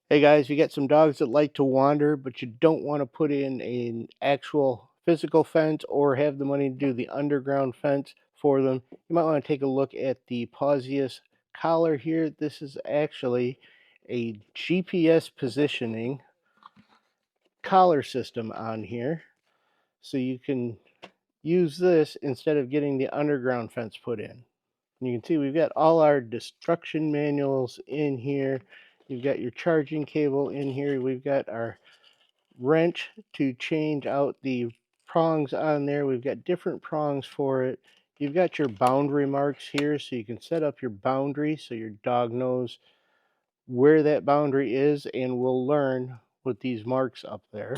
Hey guys, you got some dogs that like to wander, but you don't want to put in an actual physical fence or have the money to do the underground fence for them. You might want to take a look at the Pawious collar here. This is actually a GPS positioning collar system on here. So you can use this instead of getting the underground fence put in. And you can see we've got all our destruction manuals in here. You've got your charging cable in here. We've got our wrench to change out the prongs on there. We've got different prongs for it. You've got your boundary marks here, so you can set up your boundary so your dog knows where that boundary is and will learn with these marks up there.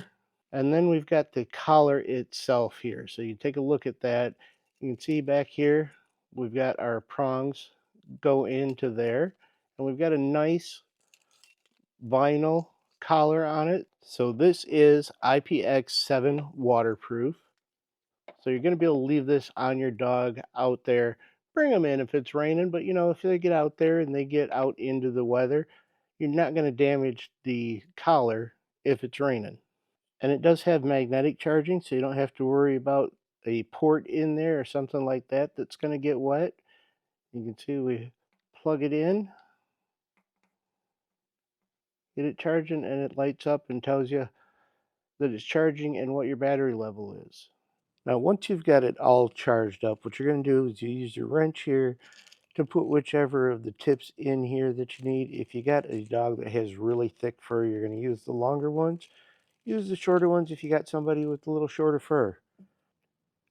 And then we've got the collar itself here. So you take a look at that. You can see back here, we've got our prongs go into there. And we've got a nice vinyl collar on it. So this is IPX7 waterproof. So you're going to be able to leave this on your dog out there. Bring them in if it's raining, but if they get out there and they get out into the weather, you're not going to damage the collar if it's raining. And it does have magnetic charging, so you don't have to worry about a port in there or something like that that's going to get wet. You can see we plug it in, get it charging, and it lights up and tells you that it's charging and what your battery level is. Now, once you've got it all charged up, what you're going to do is you use your wrench here to put whichever of the tips in here that you need. If you got a dog that has really thick fur, you're going to use the longer ones. Use the shorter ones if you got somebody with a little shorter fur.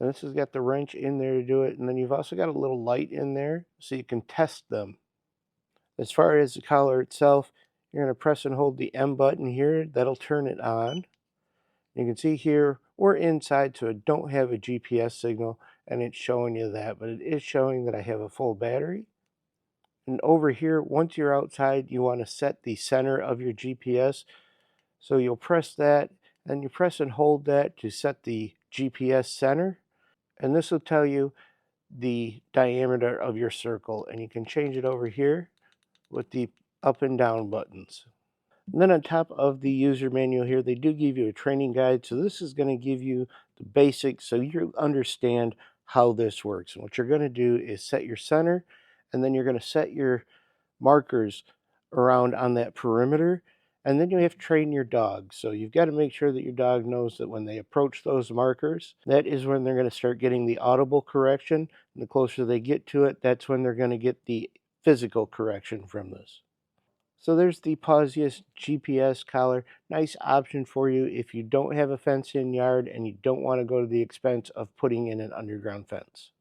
And this has got the wrench in there to do it. And then you've also got a little light in there so you can test them. As far as the collar itself, you're going to press and hold the M button here. That'll turn it on. You can see here we're inside, so I don't have a GPS signal, and it's showing you that, but it is showing that I have a full battery. And over here, once you're outside, you want to set the center of your GPS. So you'll press that, and you press and hold that to set the GPS center. And this will tell you the diameter of your circle, and you can change it over here with the up and down buttons. And then on top of the user manual here, they do give you a training guide. So this is going to give you the basics so you understand how this works. And what you're going to do is set your center, and then you're going to set your markers around on that perimeter. And then you have to train your dog. So you've got to make sure that your dog knows that when they approach those markers, that is when they're going to start getting the audible correction. And the closer they get to it, that's when they're going to get the physical correction from this. So there's the Pawious GPS collar. Nice option for you if you don't have a fenced-in yard and you don't want to go to the expense of putting in an underground fence.